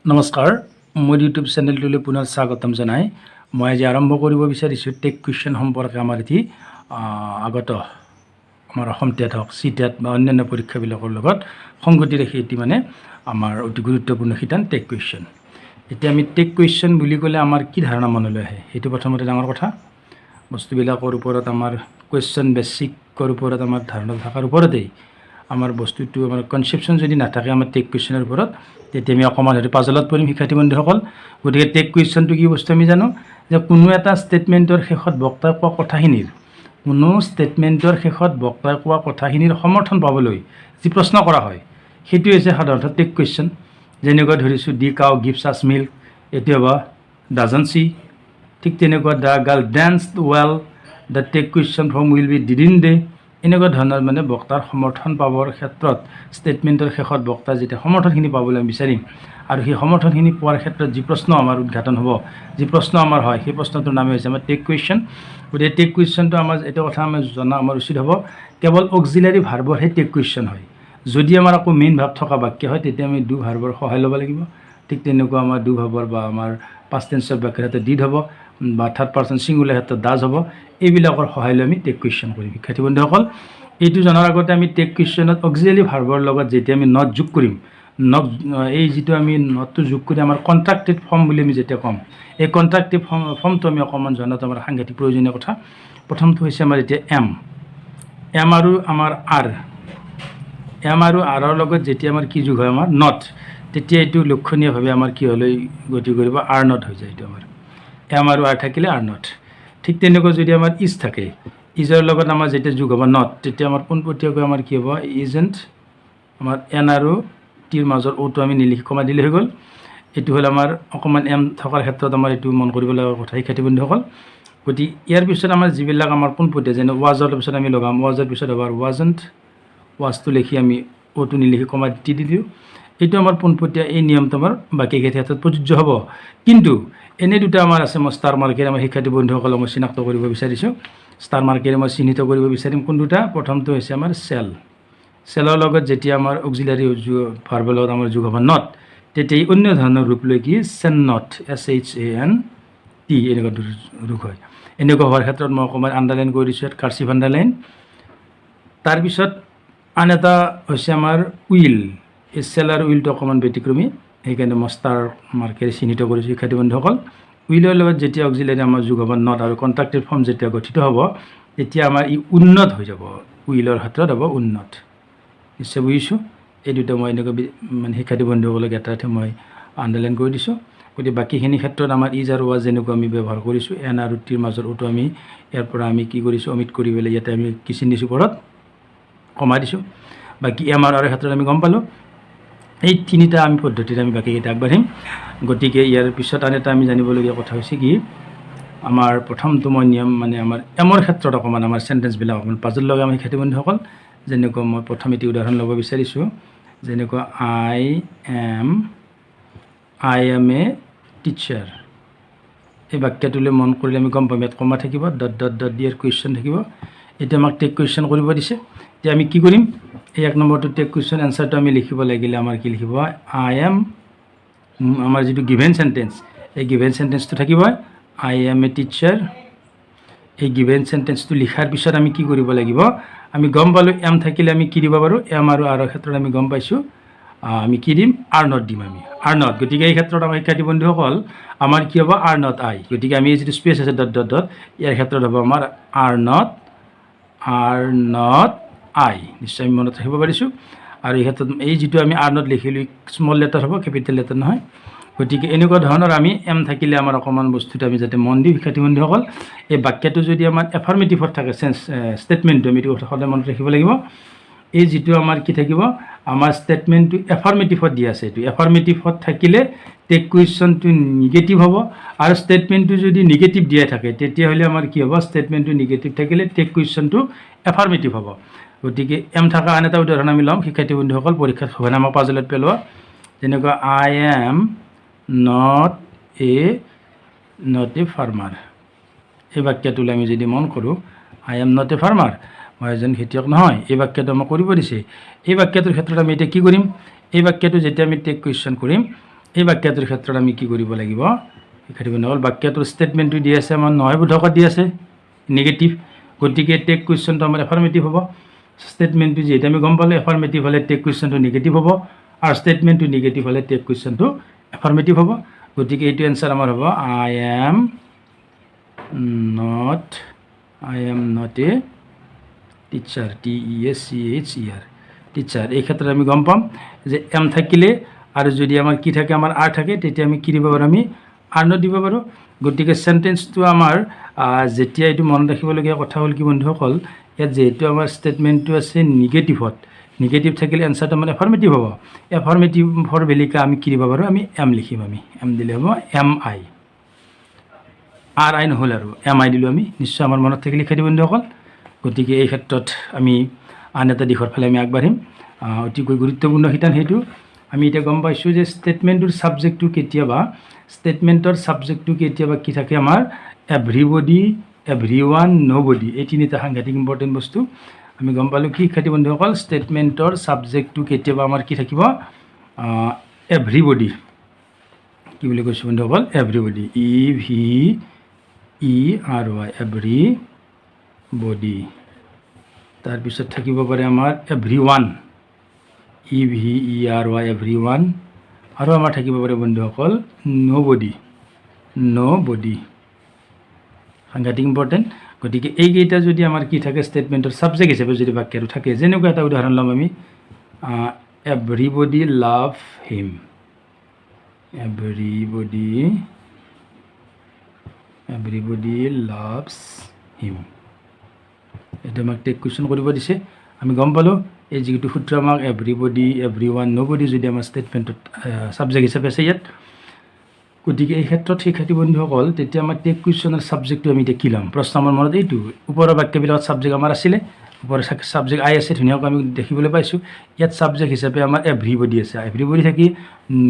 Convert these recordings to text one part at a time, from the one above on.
নমস্কাৰ মোৰ ইউটিউব চেনেলটোলৈ পুনৰ স্বাগতম জনাই মই আজি আৰম্ভ কৰিব বিচাৰিছোঁ টেক কুৱেশ্যন সম্পৰ্কে আমাৰ এটি আগত আমাৰ অসম টেট হওক চি টেট বা অন্যান্য পৰীক্ষাবিলাকৰ লগত সংগতি ৰাখি এটি মানে আমাৰ অতি গুৰুত্বপূৰ্ণ শিতান টেক কুৱেশ্যন। এতিয়া আমি টেক কুৱেশ্যন বুলি ক'লে আমাৰ কি ধাৰণা মনলৈ আহে সেইটো প্ৰথমতে ডাঙৰ কথা। বস্তুবিলাকৰ ওপৰত আমাৰ কুৱেশ্যন বেছিকৰ ওপৰত আমাৰ ধাৰণা থকাৰ ওপৰতেই আমাৰ বস্তুটো আমাৰ কনচেপশ্যন যদি নাথাকে আমাৰ টেক কুৱেশ্যনৰ ওপৰত তেতিয়া আমি অকণমান হয়তো পাজলত পৰিম শিক্ষাৰ্থী বন্ধুসকল। গতিকে টেক কুৱেশ্যনটো কি বস্তু আমি জানো যে কোনো এটা ষ্টেটমেণ্টৰ শেষত বক্তাই কোৱা কথাখিনিৰ সমৰ্থন পাবলৈ যি প্ৰশ্ন কৰা হয় সেইটো হৈছে সাধাৰণতে টেক কুৱেশ্যন। যেনেকুৱা ধৰিছোঁ the cow gives us milk, এইটো হ'ব ডাজন্ট চি। ঠিক তেনেকুৱা the girl danced well, the tag question form will be didn't they. এনেকুৱা ধৰণৰ মানে বক্তাৰ সমৰ্থন পাবৰ ক্ষেত্ৰত ষ্টেটমেণ্টৰ শেষত বক্তাৰ যেতিয়া সমৰ্থনখিনি পাবলৈ আমি বিচাৰিম আৰু সেই সমৰ্থনখিনি পোৱাৰ ক্ষেত্ৰত যি প্ৰশ্ন আমাৰ উদ্ঘাটন হ'ব, যি প্ৰশ্ন আমাৰ হয় সেই প্ৰশ্নটোৰ নামেই হৈছে আমাৰ টেক কুৱেশ্যন। গতিকে টেক কুৱেশ্যনটো আমাৰ এটা কথা আমি জনা আমাৰ উচিত হ'ব, কেৱল অক্সিলাৰী ভাৰ্বৰহে টেক কুৱেশ্যন হয়। যদি আমাৰ আকৌ মেইন ভাৰ্ব থকা বাক্য হয় তেতিয়া আমি ডু ভাৰ্বৰ সহায় ল'ব লাগিব। ঠিক তেনেকুৱা আমাৰ ডু ভাৰ্বৰ বা আমাৰ পাষ্ট টেন্সৰ বাক্যৰ ক্ষেত্ৰত ডিড হ'ব বা থাৰ্ড পাৰ্চন ছিংগুলাৰ ক্ষেত্ৰত ডাজ হ'ব। এইবিলাকৰ সহায় লৈ আমি টেক কুৱেশ্যন কৰিম শিক্ষাৰ্থী বন্ধুসকল। এইটো জনাৰ আগতে আমি টেক কুৱেশ্যনত অক্সিলাৰী ভাৰ্বৰ লগত যেতিয়া আমি নট যোগ কৰিম, এই যিটো আমি নটটো যোগ কৰি আমাৰ কণ্ট্ৰাক্টেড ফৰ্ম বুলি আমি যেতিয়া ক'ম, এই কণ্ট্ৰাক্টেড ফৰ্মটো আমি অকণমান জনাটো আমাৰ সাংঘাতিক প্ৰয়োজনীয় কথা। প্ৰথমটো হৈছে আমাৰ এতিয়া এম আৰু আমাৰ আৰ লগত যেতিয়া আমাৰ কি যোগ হয় আমাৰ নট, তেতিয়া এইটো লক্ষণীয়ভাৱে আমাৰ কি হ'লে গতি কৰিব আৰ নট হৈ যায়। এইটো আমাৰ এম আৰু আৰ থাকিলে আৰ নট। ঠিক তেনেকৈ যদি আমাৰ ইজ থাকে, ইজৰ লগত আমাৰ যেতিয়া যোগ হ'ব নট, তেতিয়া আমাৰ পোনপটীয়াকৈ আমাৰ কি হ'ব ইজেণ্ট, আমাৰ এন আৰু টিৰ মাজৰ অ'টো আমি নিলিখি কমা দিলে হৈ গ'ল। এইটো হ'ল আমাৰ অকণমান এম থকাৰ ক্ষেত্ৰত আমাৰ এইটো মন কৰিব লগা কথা শিক্ষাৰ্থী বন্ধুসকল। গতিকে ইয়াৰ পিছত আমাৰ যিবিলাক আমাৰ পোনপটীয়া যেনে ৱাজৰ পিছত আমি লগাম, ৱাজৰ পিছত হ'ব ৱাজেণ্ট, ৱাজটো লিখি আমি অ'টো নিলিখি কমা দি দিলোঁ। এইটো আমাৰ পোনপটীয়া এই নিয়মটো আমাৰ বাকীকেইটা ক্ষেত্ৰত প্ৰযোজ্য হ'ব। কিন্তু এনে দুটা আমাৰ আছে, মই ষ্টাৰ মাৰ্কেৰে আমাৰ শিক্ষাৰ্থী বন্ধুসকলক মই চিনাক্ত কৰিব বিচাৰিছোঁ। ষ্টাৰ মাৰ্কেৰে মই চিহ্নিত কৰিব বিচাৰিম কোন দুটা। প্ৰথমটো হৈছে আমাৰ চেলৰ লগত যেতিয়া আমাৰ অক্সিলাৰী ভাৰ্বৰ লগত আমাৰ যোগ হ'ব নট, তেতিয়া অন্য ধৰণৰ ৰূপ লৈ কি চেন নট, SHANT এনেকুৱা ৰূপ হয়। এনেকুৱা হোৱাৰ ক্ষেত্ৰত মই অকণমান আণ্ডাৰলাইন কৰি দিছোঁ, ইয়াত কাৰ্চিভ আণ্ডাৰলাইন। তাৰপিছত আন এটা হৈছে আমাৰ উইল, এই চেল আৰু উইলটো অকণমান ব্যতিক্ৰমী, সেইকাৰণে মই ষ্টাৰ মাৰ্কেৰে চিহ্নিত কৰিছোঁ শিক্ষাৰ্থী বন্ধুসকল। উইলৰ লগত যেতিয়া অক্সিলাৰী আমাৰ যোগ হ'ব নট আৰু কণ্ট্ৰাক্টেড ফৰ্ম যেতিয়া গঠিত হ'ব তেতিয়া আমাৰ ই উন্নত হৈ যাব, উইলৰ ক্ষেত্ৰত হ'ব উন্নত। নিশ্চয় বুজিছোঁ। এই দুটা মই এনেকৈ মানে শিক্ষাৰ্থী বন্ধুসকলক এটা মই আণ্ডাৰলাইন কৰি দিছোঁ। গতিকে বাকীখিনি ক্ষেত্ৰত আমাৰ ইজ আৰু ৱাজ যেনেকুৱা আমি ব্যৱহাৰ কৰিছোঁ, এন আৰু টিৰ মাজৰ অ'টো আমি ইয়াৰ পৰা আমি কি কৰিছোঁ অমিট কৰি পেলাই ইয়াতে আমি কি চিন দিছোঁ ওপৰত কমা দিছোঁ। বাকী এম আৰু ক্ষেত্ৰত আমি গম পালোঁ। এই তিনিটা আমি পদ্ধতিৰে আমি বাকীকেইটা আগবাঢ়িম। গতিকে ইয়াৰ পিছত আন এটা আমি জানিবলগীয়া কথা হৈছে কি আমাৰ প্ৰথমটো মই নিয়ম মানে আমাৰ এমৰ ক্ষেত্ৰত অকণমান আমাৰ চেণ্টেঞ্চবিলাক অকণমান পাজল লগাম শিক্ষাৰ্থী বন্ধুসকল। যেনেকুৱা মই প্ৰথম এটি উদাহৰণ ল'ব বিচাৰিছোঁ, যেনেকুৱা আই এম এ টিচাৰ। এই বাক্যটোলৈ মন কৰিলে আমি গম পাম ইয়াত কমা থাকিব, ডট ডট ডট দিয়াৰ কুৱেশ্যন থাকিব। এতিয়া আমাক টেক কুৱেশ্যন কৰিব দিছে। এতিয়া আমি কি কৰিম, এই 1 নম্বৰটো টেক কুৱেশ্যন এনচাৰটো আমি লিখিব লাগিলে আমাৰ কি লিখিব, আই এম আমাৰ যিটো গিভেন চেণ্টেঞ্চ, এই গিভেন চেণ্টেঞ্চটো থাকিব আই এম এ টিচাৰ। এই গিভেন চেণ্টেঞ্চটো লিখাৰ পিছত আমি কি কৰিব লাগিব, আমি গম পালোঁ এম থাকিলে আমি কি দিব পাৰোঁ, এম আৰু আৰৰ ক্ষেত্ৰত আমি গম পাইছোঁ আমি কি দিম, আৰ নট দিম আমি, আৰ নট। গতিকে এই ক্ষেত্ৰত আমাৰ শিক্ষাৰ্থী বন্ধুসকল আমাৰ কি হ'ব আৰ নট আই। গতিকে আমি এই যিটো স্পেচ আছে ডট ডট ডট ইয়াৰ ক্ষেত্ৰত হ'ব আমাৰ আৰ নট আই। নিশ্চয় আমি মনত ৰাখিব পাৰিছোঁ। আৰু এই ক্ষেত্ৰত এই যিটো আমি আৰ নট লিখিলোঁ স্মল লেটাৰ হ'ব, কেপিটেল লেটাৰ নহয়। গতিকে এনেকুৱা ধৰণৰ আমি এম থাকিলে আমাৰ অকণমান বস্তুটো আমি যাতে মন দিওঁ শিক্ষাৰ্থী বন্ধুসকল। এই বাক্যটো যদি আমাৰ এফাৰ্মেটিভত থাকে ষ্টেটমেণ্টটো আমি এইটো কথা সদায় মনত ৰাখিব লাগিব। এই যিটো আমাৰ কি থাকিব, আমাৰ ষ্টেটমেণ্টটো এফাৰ্মেটিভত দিয়া আছে, এইটো এফাৰ্মেটিভত থাকিলে টেক কুৱেশ্যনটো নিগেটিভ হ'ব। আৰু ষ্টেটমেণ্টটো যদি নিগেটিভ দিয়াই থাকে তেতিয়াহ'লে আমাৰ কি হ'ব, ষ্টেটমেণ্টটো নিগেটিভ থাকিলে টেক কুৱেশ্যনটো এফাৰ্মেটিভ হ'ব। গতিকে এম থকা আন এটা উদাহৰণ আমি ল'ম শিক্ষাৰ্থী বন্ধুসকল, পৰীক্ষাত সঘনাই আমাৰ পাজলত পেলোৱা। যেনেকুৱা I am not a farmer. এই বাক্যটোলৈ আমি যদি মন কৰোঁ, I am not a farmer, মই এজন খেতিয়ক নহয়, এই বাক্যটো আমাক কৰিব দিছে। এই বাক্যটোৰ ক্ষেত্ৰত আমি এতিয়া কি কৰিম, এই বাক্যটো যেতিয়া আমি টেক কুৱেশ্যন কৰিম এই বাক্যটোৰ ক্ষেত্ৰত আমি কি কৰিব লাগিব শিক্ষাৰ্থী বন্ধুসকল বাক্যটোৰ ষ্টেটমেণ্টটো দি আছে আমাৰ নহয় বোধকত দি আছে নিগেটিভ গতিকে টেক কুৱেশ্যনটো আমাৰ এফাৰ্মেটিভ হ'ব ষ্টেটমেণ্টটো যিহেতু আমি গম পালোঁ এফাৰ্মেটিভ হ'লে টেক কুৱেশ্যনটো নিগেটিভ হ'ব আৰু ষ্টেটমেণ্টটো নিগেটিভ হ'লে টেক কুৱেশ্যনটো এফাৰ্মেটিভ হ'ব গতিকে এইটো এনচাৰ আমাৰ হ'ব I am not a teacher TEACHER teacher এই ক্ষেত্ৰত আমি গম পাম যে এম থাকিলে আৰু যদি আমাৰ কি থাকে আমাৰ আৰ থাকে তেতিয়া আমি কি দিব পাৰোঁ আমি আৰ নট দিব পাৰোঁ গতিকে চেণ্টেন্সটো আমাৰ যেতিয়া এইটো মনত ৰাখিবলগীয়া কথা হ'ল কি বন্ধুসকল ইয়াত যিহেতু আমাৰ ষ্টেটমেণ্টটো আছে নিগেটিভ থাকিলে এনচাৰটো আমাৰ এফাৰ্মেটিভ হ'ব এফাৰ্মেটিভৰ বেলিকা আমি কি দিব পাৰোঁ আমি এম লিখিম আমি এম দিলে হ'ব MI আৰ আই নহ'ল আৰু MI দিলোঁ আমি নিশ্চয় আমাৰ মনত থাকিলে লিখি দিব বন্ধুসকল গতিকে এই ক্ষেত্ৰত আমি আন এটা দিশৰ ফালে আমি আগবাঢ়িম অতিকৈ গুৰুত্বপূৰ্ণ শিতান সেইটো আমি এতিয়া গম পাইছোঁ যে ষ্টেটমেণ্টৰ ছাবজেক্টটো কেতিয়াবা কি থাকে আমাৰ এভৰিবডি এভৰিৱান নবডি এই তিনিটা সাংঘাতিক ইম্পৰ্টেণ্ট বস্তু আমি গম পালোঁ কি শিক্ষাৰ্থী বন্ধুসকল ষ্টেটমেণ্টৰ ছাবজেক্টটো কেতিয়াবা আমাৰ কি থাকিব এভৰিবডি কি বুলি কৈছোঁ বন্ধুসকল এভৰিবডি EVERY এভৰিবডি তাৰপিছত থাকিব পাৰে আমাৰ এভৰিৱান EVERY এভৰিৱান আৰু আমাৰ থাকিব পাৰে বন্ধুসকল নবডি সাংঘাতিক ইম্পৰ্টেণ্ট গতিকে এইকেইটা যদি আমাৰ কি থাকে ষ্টেটমেণ্টৰ ছাবজেক্ট হিচাপে যদি বাক্যটো থাকে যেনেকুৱা এটা উদাহৰণ ল'ম আমি এভৰিবডি লাভ হিম এভৰিবডি লাভছ হিম এইটো আমাক টেক কুৱেশ্যন কৰিব দিছে আমি গম পালোঁ এই যিটো সূত্ৰ আমাক এভৰিবডি এভৰিৱান নবডি যদি আমাৰ ষ্টেটমেণ্টত ছাবজেক্ট হিচাপে আছে ইয়াত গতিকে এই ক্ষেত্ৰত শিক্ষাৰ্থী বন্ধুসকল তেতিয়া আমাৰ টেক কুৱেশ্যনৰ ছাবজেক্টটো আমি এতিয়া কি ল'ম প্ৰশ্ন আমাৰ মনত এইটো ওপৰৰ বাক্যবিলাকত ছাবজেক্ট আমাৰ আছিলে ওপৰৰ ছাবজেক্ট আই আছে ধুনীয়াকৈ আমি দেখিবলৈ পাইছোঁ ইয়াত ছাবজেক্ট হিচাপে আমাৰ এভৰিবডি আছে এভৰিবডি থাকি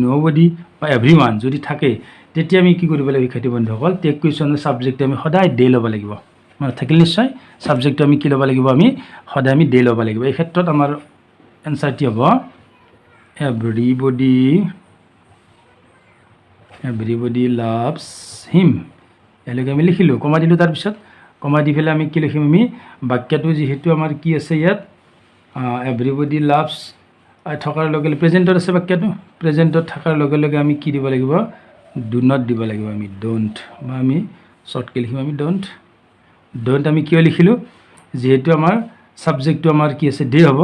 নবডি বা এভৰিৱান যদি থাকে তেতিয়া আমি কি কৰিব লাগিব শিক্ষাৰ্থী বন্ধুসকল টেক কুৱেশ্যনৰ ছাবজেক্টটো আমি সদায় ডে ল'ব লাগিব মানে থাকিল নিশ্চয় ছাবজেক্টটো আমি কি ল'ব লাগিব আমি সদায় আমি ডে ল'ব লাগিব এই ক্ষেত্ৰত আমাৰ এনচাৰটি হ'ব এভৰিবডি লাভছ হিম ইয়ালৈকে আমি লিখিলোঁ কমা দিলোঁ তাৰপিছত কমা দি পেলাই আমি কি লিখিম আমি বাক্যটো যিহেতু আমাৰ কি আছে ইয়াত এভৰিবডি লাভছ থকাৰ লগে লগে প্ৰেজেণ্টত আছে বাক্যটো প্ৰেজেণ্টত থকাৰ লগে লগে আমি কি দিব লাগিব ডু নট দিব লাগিব আমি ডোণ্ট বা আমি শ্বৰ্টকৈ লিখিম আমি ডোণ্ট আমি কিয় লিখিলোঁ যিহেতু আমাৰ ছাবজেক্টটো আমাৰ কি আছে ডে হ'ব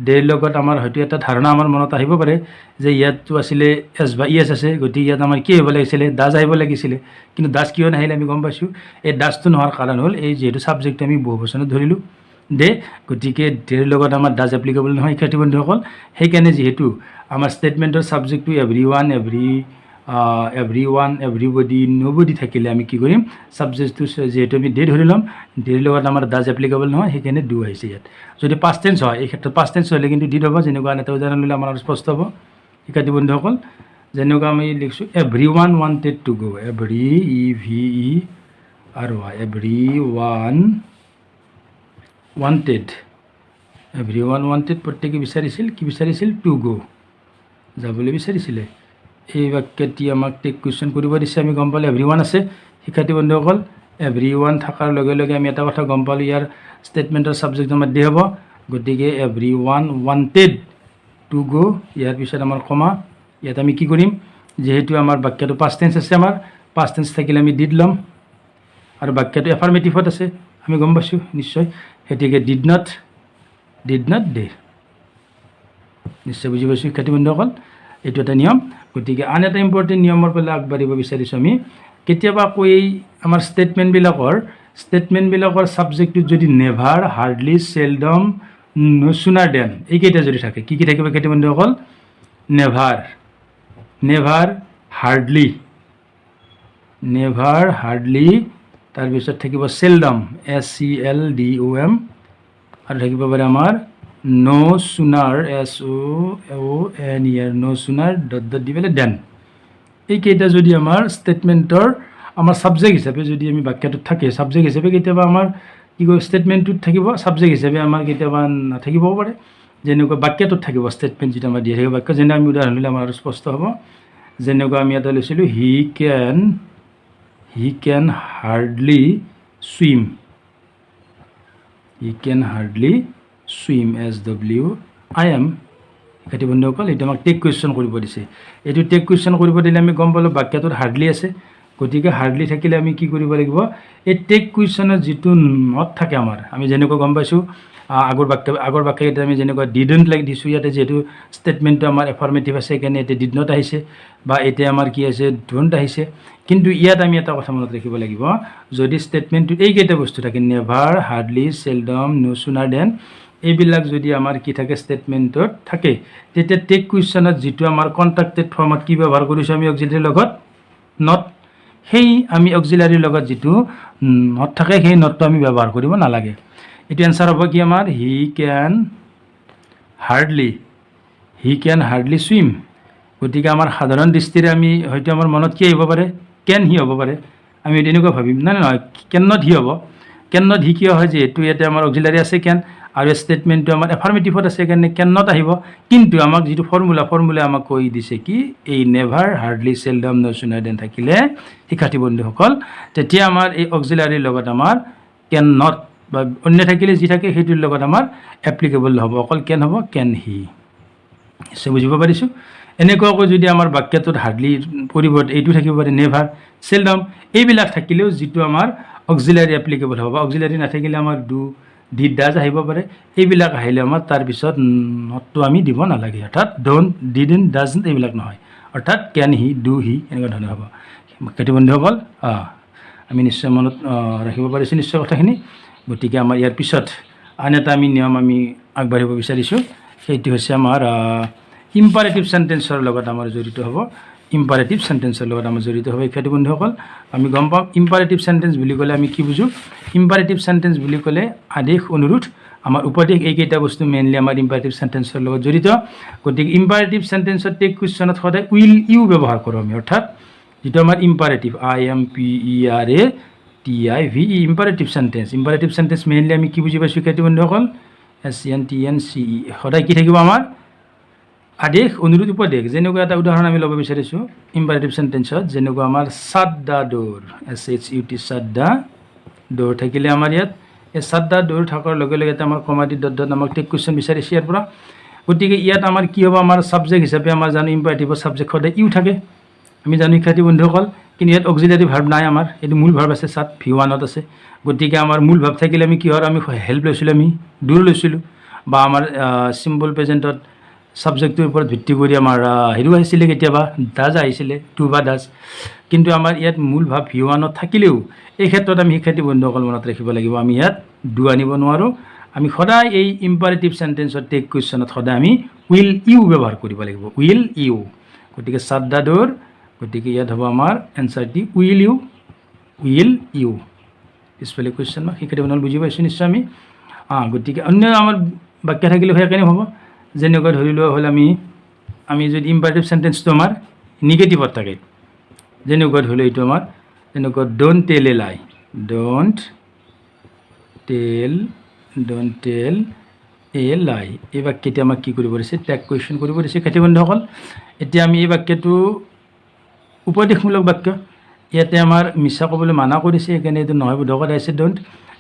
ডেৰ লগত আমাৰ হয়তো এটা ধাৰণা আমাৰ মনত আহিব পাৰে যে ইয়াততো আছিলে এছ বা ইএছ আছে গতিকে ইয়াত আমাৰ কি হ'ব লাগিছিলে ডাজ আহিব লাগিছিলে কিন্তু ডাজ কিয় নাহিলে আমি গম পাইছোঁ এই ডাজটো নোহোৱাৰ কাৰণ হ'ল এই যিহেতু ছাবজেক্টটো আমি বহু বচনত ধৰিলোঁ ডে গতিকে ডেৰ লগত আমাৰ ডাজ এপ্লিকেবল নহয় শিক্ষাৰ্থী বন্ধুসকল সেইকাৰণে যিহেতু আমাৰ ষ্টেটমেণ্টৰ ছাবজেক্টটো এভৰিৱান এভৰিবডি নবডি থাকিলে আমি কি কৰিম ছাবজেক্টটো যিহেতু আমি ডে ধৰি ল'ম ডেৰ লগত আমাৰ ডাজ এপ্লিকেবল নহয় সেইকাৰণে ডু আহিছে ইয়াত যদি পাষ্ট টেন্স হয় এই ক্ষেত্ৰত পাষ্ট টেন্স হ'লে কিন্তু ডিড হ'ব যেনেকুৱা এটা উদাহৰণ ল'লে আমাৰ স্পষ্ট হ'ব শিক্ষাৰ্থী বন্ধুসকল যেনেকুৱা আমি লিখিছোঁ এভৰিৱান ৱান্টেড টু গ' এভৰিৱান ৱান্টেড প্ৰত্যেকে বিচাৰিছিল টু গ' যাবলৈ বিচাৰিছিলে এই বাক্যটি আমাক টেক কুৱেশ্যন কৰিব দিছে আমি গম পালোঁ এভৰিৱান আছে শিক্ষাৰ্থী বন্ধুসকল এভৰিৱান থকাৰ লগে লগে আমি এটা কথা গম পালোঁ ইয়াৰ ষ্টেটমেণ্টৰ ছাবজেক্ট আমাৰ ডে হ'ব গতিকে এভৰিৱান ৱান্টেড টু গ' ইয়াৰ পিছত আমাৰ কমা ইয়াত আমি কি কৰিম যিহেতু আমাৰ বাক্যটো পাষ্ট টেন্স আছে আমাৰ পাষ্ট টেন্স থাকিলে আমি ডিড ল'ম আৰু বাক্যটো এফাৰ্মেটিভত আছে আমি গম পাইছোঁ নিশ্চয় গতিকে ডিড নট ডে নিশ্চয় বুজি পাইছোঁ শিক্ষাৰ্থী বন্ধুসকল এইটো এটা নিয়ম গতিকে আন এটা ইম্পৰ্টেণ্ট নিয়মৰ ফালে আগবাঢ়িব বিচাৰিছোঁ আমি কেতিয়াবা আকৌ এই আমাৰ ষ্টেটমেণ্টবিলাকৰ ছাবজেক্টটোত যদি নেভাৰ হাৰ্ডলি ছেলডম নো চুনাৰ দেন এইকেইটা যদি থাকে কি থাকিব শিক্ষাৰ্থী বন্ধুসকল নেভাৰ হাৰ্ডলি তাৰপিছত থাকিব ছেলডম SELDOM আৰু থাকিব পাৰে আমাৰ নো চুনাৰ SONER নো চুনাৰ ডট দি পেলাই দেন এইকেইটা যদি আমাৰ ষ্টেটমেণ্টৰ আমাৰ ছাবজেক্ট হিচাপে যদি আমি বাক্যটোত থাকে ছাবজেক্ট হিচাপে কেতিয়াবা আমাৰ কি কয় ষ্টেটমেণ্টটোত থাকিব ছাবজেক্ট হিচাপে আমাৰ কেতিয়াবা নাথাকিবও পাৰে যেনেকুৱা বাক্যটোত থাকিব ষ্টেটমেণ্ট যিটো আমাৰ দিয়ে থাকিব বাক্য যেনে আমি উদাহৰণ দিলে আমাৰ আৰু স্পষ্ট হ'ব যেনেকুৱা আমি এটা লৈছিলোঁ হি কেন হাৰ্ডলি ছুইম, হি কেন হাৰ্ডলি ছুইম SWIM। শিক্ষাৰ্থী বন্ধুসকল এইটো আমাক টেক কুৱেশ্যন কৰিব দিছে। এইটো টেক কুৱেশ্যন কৰিব দিলে আমি গম পালোঁ বাক্যটোত হাৰ্ডলি আছে, গতিকে হাৰ্ডলি থাকিলে আমি কি কৰিব লাগিব, এই টেক কুৱেশ্যনৰ যিটো নট থাকে আমাৰ, আমি যেনেকৈ গম পাইছোঁ আগৰ বাক্যকেইটা আমি যেনেকুৱা ডিডণ্ট লাইক দিছোঁ, ইয়াতে যিহেতু ষ্টেটমেণ্টটো আমাৰ এফাৰ্মেটিভ আছে সেইকাৰণে এতিয়া ডিড নট আহিছে, বা এতিয়া আমাৰ কি আছে ডোণ্ট আহিছে। কিন্তু ইয়াত আমি এটা কথা মনত ৰাখিব লাগিব, যদি ষ্টেটমেণ্টটোত এইকেইটা বস্তু থাকে নেভাৰ, হাৰ্ডলি, চেলডম, নো চুনাৰ দেন, এইবিলাক যদি আমাৰ কি থাকে ষ্টেটমেণ্টত থাকে, তেতিয়া টেক কুৱেশ্যনত যিটো আমাৰ কণ্ট্ৰাক্টেড ফৰ্মত কি ব্যৱহাৰ কৰিছোঁ আমি অক্সিলাৰীৰ লগত নট, সেই আমি অক্সিলাৰীৰ লগত যিটো নট থাকে সেই নটটো আমি ব্যৱহাৰ কৰিব নালাগে। এইটো এনচাৰ হ'ব কি আমাৰ হি কেন হাৰ্ডলি ছুইম। গতিকে আমাৰ সাধাৰণ দৃষ্টিৰে আমি হয়তো আমাৰ মনত কি আহিব পাৰে, কেন হি হ'ব পাৰে, আমি তেনেকুৱা ভাবিম নাই নহয়, কেন নট হি হ'ব। কেন নট হি কিয় হয়, যিহেতু ইয়াতে আমাৰ অক্সিলাৰী আছে কেন, আৰু ষ্টেটমেণ্টটো আমাৰ এফাৰ্মেটিভত আছে সেইকাৰণে কেন নট আহিব। কিন্তু আমাক যিটো ফৰ্মুলা আমাক কৈ দিছে কি এই নেভাৰ, হাৰ্ডলি, চেলডম, নো চুনাৰ দেন থাকিলে শিক্ষাৰ্থী বন্ধুসকল তেতিয়া আমাৰ এই অক্সিলাৰীৰ লগত আমাৰ কেন নট বা অন্য থাকিলে যি থাকে সেইটোৰ লগত আমাৰ এপ্লিকেবল নহ'ব, অকল কেন হ'ব, কেন হি। নিশ্চয় বুজিব পাৰিছোঁ। এনেকুৱাকৈ যদি আমাৰ বাক্যটোত হাৰ্ডলিৰ পৰিৱৰ্তে এইটো থাকিব পাৰে নেভাৰ, চেলডম, এইবিলাক থাকিলেও যিটো আমাৰ অক্সিলাৰী এপ্লিকেবল হ'ব, বা অক্সিলাৰী নাথাকিলে আমাৰ ডু, ডিড, ডাজ আহিব পাৰে, এইবিলাক আহিলে আমাৰ তাৰপিছত নটটো আমি দিব নালাগে, অৰ্থাৎ ডোণ্ট, ডিডণ্ট, ডাজণ্ট এইবিলাক নহয়, অৰ্থাৎ কেন হি, ডু হি এনেকুৱা ধৰণৰ হ'ব। শিক্ষাৰ্থী বন্ধুসকল আমি নিশ্চয় মনত ৰাখিব পাৰিছোঁ নিশ্চয় কথাখিনি। গতিকে আমাৰ ইয়াৰ পিছত আন এটা আমি নিয়ম আমি আগবাঢ়িব বিচাৰিছোঁ, সেইটো হৈছে আমাৰ ইম্পাৰেটিভ চেণ্টেন্সৰ লগত আমাৰ জড়িত হ'ব। ইম্পাৰেটিভ চেণ্টেন্সৰ লগত আমাৰ জড়িত হ'ব শিক্ষাৰ্থী বন্ধুসকল। আমি গম পাম ইম্পাৰেটিভ চেণ্টেন্স বুলি ক'লে আমি কি বুজোঁ। ইম্পাৰেটিভ চেণ্টেন্স বুলি ক'লে আদেশ, অনুৰোধ, আমাৰ উপদেশ, এইকেইটা বস্তু মেইনলি আমাৰ ইম্পাৰেটিভ চেণ্টেন্সৰ লগত জড়িত। গতিকে ইম্পাৰেটিভ চেণ্টেন্সৰ টেক কুৱেশ্যনত সদায় উইল ইউ ব্যৱহাৰ কৰোঁ আমি, অৰ্থাৎ যিটো আমাৰ imperative IMPERATIVE imperative sentence mainly আমি কি বুজি পাইছোঁ শিক্ষাৰ্থী বন্ধুসকল, SENTENCE সদায় কি থাকিব আমাৰ আদেশ, অনুৰোধ, উপদেশ। যেনেকুৱা এটা উদাহৰণ আমি ল'ব বিচাৰিছোঁ ইম্পাৰেটিভ চেণ্টেন্সত, যেনেকুৱা আমাৰ চাট দা ডোৰ, SHUT চাট দা ডোৰ থাকিলে আমাৰ ইয়াত এই চাট দা ডোৰ থকাৰ লগে লগে এটা আমাৰ কমা দি ডট আমাক টেক কুৱেশ্যন বিচাৰিছে ইয়াৰ পৰা। গতিকে ইয়াত আমাৰ কি হ'ব, আমাৰ ছাবজেক্ট হিচাপে আমাৰ জানো ইম্পাৰেটিভৰ ছাবজেক্ট সদায় ইউ থাকে, আমি জানো শিক্ষাৰ্থী বন্ধুসকল। কিন্তু ইয়াত অক্সিলাৰী ভাৰ্ব নাই আমাৰ, এইটো মূল ভাৰ্ব আছে, চাট V1 আছে। গতিকে আমাৰ মূল ভাৰ্ব থাকিলে আমি কিহৰ আমি হেল্প লৈছিলোঁ, আমি ডুৰ লৈছিলোঁ, বা আমাৰ চিম্পল প্ৰেজেণ্টত ছাবজেক্টটোৰ ওপৰত ভিত্তি কৰি আমাৰ হেৰিও আহিছিলে, কেতিয়াবা ডাজ আহিছিলে, টু বা ডাজ। কিন্তু আমাৰ ইয়াত মূল ভাৱ V1 থাকিলেও এই ক্ষেত্ৰত আমি শিক্ষাৰ্থী বন্ধুসকল মনত ৰাখিব লাগিব, আমি ইয়াত ডু আনিব নোৱাৰোঁ। আমি সদায় এই ইম্পাৰেটিভ চেণ্টেন্সৰ টেক কুৱেশ্যনত সদায় আমি উইল ইউ ব্যৱহাৰ কৰিব লাগিব, উইল ইউ। গতিকে চাট দা ডোৰ, গতিকে ইয়াত হ'ব আমাৰ এনচাৰটি উইল ইউ। পিছফালে কুৱেশ্যন মাৰ্ক, শিক্ষাৰ্থী বন্ধুসকল বুজি পাইছোঁ নিশ্চয় আমি। গতিকে অন্য আমাৰ বাক্য থাকিলেও সেইকাৰণে হ'ব, যেনেকুৱা ধৰি লোৱা হ'ল আমি যদি ইম্পাৰেটিভ চেণ্টেন্সটো আমাৰ নিগেটিভত থাকে, যেনেকুৱা ধৰি লওঁ এইটো আমাৰ যেনেকুৱা ডোণ্ট টেল এ লাই, ডোণ্ট টেল এ লাই, এই বাক্যটি আমাক কি কৰিব দিছে, টেক কুৱেশ্যন কৰিব দিছে শিক্ষাৰ্থী বন্ধুসকল। এতিয়া আমি এই বাক্যটো উপদেশমূলক বাক্য, ইয়াতে আমাৰ মিছা ক'বলৈ মানা কৰিছে, সেইকাৰণে এইটো নহয় বোধকত আহিছে ডোণ্ট।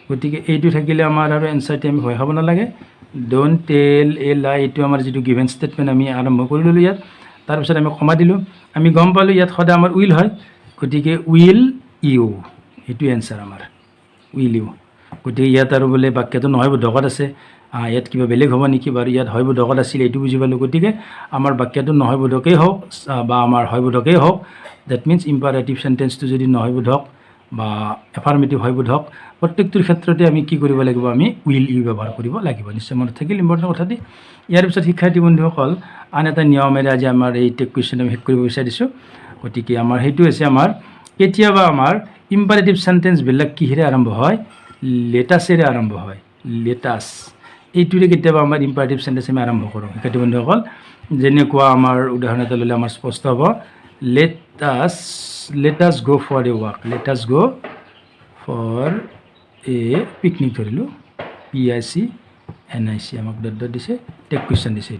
গতিকে এইটো থাকিলে আমাৰ আৰু এনচাৰটি আমি ভয় খাব নালাগে, ডোণ্ট টেল এ লাই। এইটো আমাৰ যিটো গিভেন ষ্টেটমেণ্ট আমি আৰম্ভ কৰি ল'লোঁ ইয়াত, তাৰপিছত আমি কমা দিলোঁ, আমি গম পালোঁ ইয়াত সদায় আমাৰ উইল হয়, গতিকে উইল ইউ এইটো এনচাৰ আমাৰ উইল ইউ। গতিকে ইয়াত আৰু বোলে বাক্যটো নহয় বোধকত আছে, ইয়াত কিবা বেলেগ হ'ব নেকি বাৰু, ইয়াত হয় বোধকত আছিল এইটো বুজি পালোঁ। গতিকে আমাৰ বাক্যটো নহয় বোধকেই হওক বা আমাৰ হয় বোধকেই হওক, ডেট মিনছ ইম্পাৰেটিভ চেণ্টেন্সটো যদি নহয় বোধক বা এফাৰ্মেটিভ হয় বোধক, প্ৰত্যেকটোৰ ক্ষেত্ৰতে আমি কি কৰিব লাগিব, আমি উইল ইউ ব্যৱহাৰ কৰিব লাগিব। নিশ্চয় মনত থাকিল ইম্পৰ্টেণ্ট কথাটি। ইয়াৰ পিছত শিক্ষাৰ্থী বন্ধুসকল আন এটা নিয়মেৰে আজি আমাৰ এই টেক কুৱেশ্যন আমি শেষ কৰিব বিচাৰিছোঁ। গতিকে আমাৰ সেইটো হৈছে আমাৰ কেতিয়াবা আমাৰ ইম্পাৰেটিভ চেণ্টেন্সবিলাক কিহেৰে আৰম্ভ হয়, লেটাছেৰে আৰম্ভ হয়, লেটাছ। এইটোৰে কেতিয়াবা আমাৰ ইম্পাৰেটিভ চেণ্টেন্স আমি আৰম্ভ কৰোঁ শিক্ষাৰ্থী বন্ধুসকল। যেনেকুৱা আমাৰ উদাহৰণ এটা ল'লে আমাৰ স্পষ্ট হ'ব, let's go for a walk, let's go for a picnic ধৰিলোঁ, PICNIC আমাক ডট দিছে, টেক কুৱেশ্যন দিছে।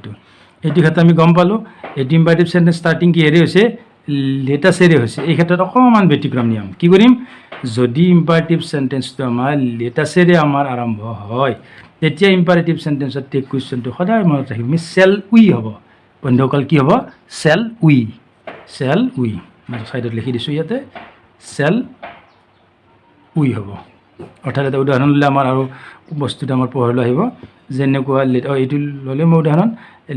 এইটো ক্ষেত্ৰত আমি গম পালোঁ এইটো ইম্পাৰেটিভ চেণ্টেন্স ষ্টাৰ্টিং কিহেৰে হৈছে, লেটাছেৰে হৈছে এই ক্ষেত্ৰত অকণমান ব্যতিক্ৰম নিয়ম কি কৰিম যদি ইম্পাৰেটিভ সেন্টেন্সটো আমাৰ লেটাছেৰে আমাৰ আৰম্ভ হয় তেতিয়া ইম্পাৰেটিভ সেন্টেন্সৰ টেক কুৱেশ্যনটো সদায় মনত ৰাখিম চেল উই হ'ব বন্ধুসকল কি হ'ব চেল উই মই ছাইডত লিখি দিছোঁ ইয়াতে চেল উই হ'ব অৰ্থাৎ এটা উদাহৰণ ল'লে আমাৰ আৰু বস্তুটো আমাৰ পোহৰলৈ আহিব যেনেকুৱা এইটো ল'লে মই উদাহৰণ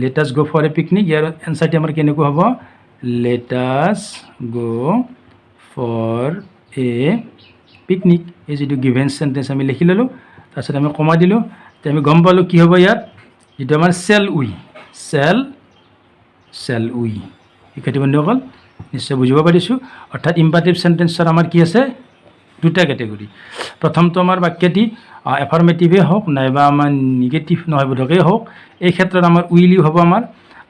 let us go' for a picnic ইয়াৰ এনচাৰটি আমাৰ কেনেকুৱা হ'ব let us go' for a picnic এই যিটো গিভেন চেণ্টেন্স আমি লিখি ল'লোঁ তাৰপিছত আমি কমা দিলোঁ তেতিয়া আমি গম পালোঁ কি হ'ব ইয়াত যিটো আমাৰ চেল উই শিক্ষাৰ্থী বন্ধুসকল নিশ্চয় বুজিব পাৰিছোঁ অৰ্থাৎ ইম্পাৰেটিভ সেন্টেন্সৰ আমাৰ কি আছে দুটা কেটেগৰী প্ৰথমটো আমাৰ বাক্যটি এফাৰ্মেটিভেই হওক নাইবা আমাৰ নিগেটিভ নহয় বোধকেই হওক এই ক্ষেত্ৰত আমাৰ উইলি হ'ব আমাৰ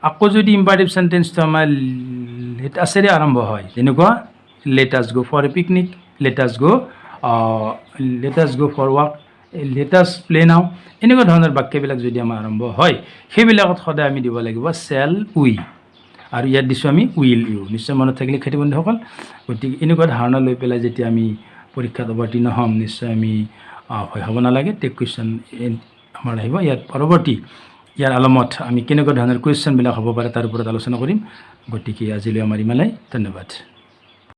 আকৌ যদি ইম্পাৰেটিভ সেন্টেন্সটো আমাৰ লেটাছেৰে আৰম্ভ হয় যেনেকুৱা let's go' for a picnic let's go' for walk let's play now এনেকুৱা ধৰণৰ বাক্যবিলাক যদি আমাৰ আৰম্ভ হয় সেইবিলাকত সদায় আমি দিব লাগিব চেল উই আৰু ইয়াত দিছোঁ আমি উইল ইউ নিশ্চয় মনত থাকিলে শিক্ষাৰ্থী বন্ধুসকল গতিকে এনেকুৱা ধাৰণা লৈ পেলাই যেতিয়া আমি পৰীক্ষাত অৱতীৰ্ণ হ'ম নিশ্চয় আমি ভয় হ'ব নালাগে টেক কুৱেশ্যন আমাৰ আহিব ইয়াত পৰৱৰ্তী ইয়াৰ আলমত আমি কেনেকুৱা ধৰণৰ কুৱেশ্যনবিলাক হ'ব পাৰে তাৰ ওপৰত আলোচনা কৰিম গতিকে আজিলৈ আমাৰ ইমানেই ধন্যবাদ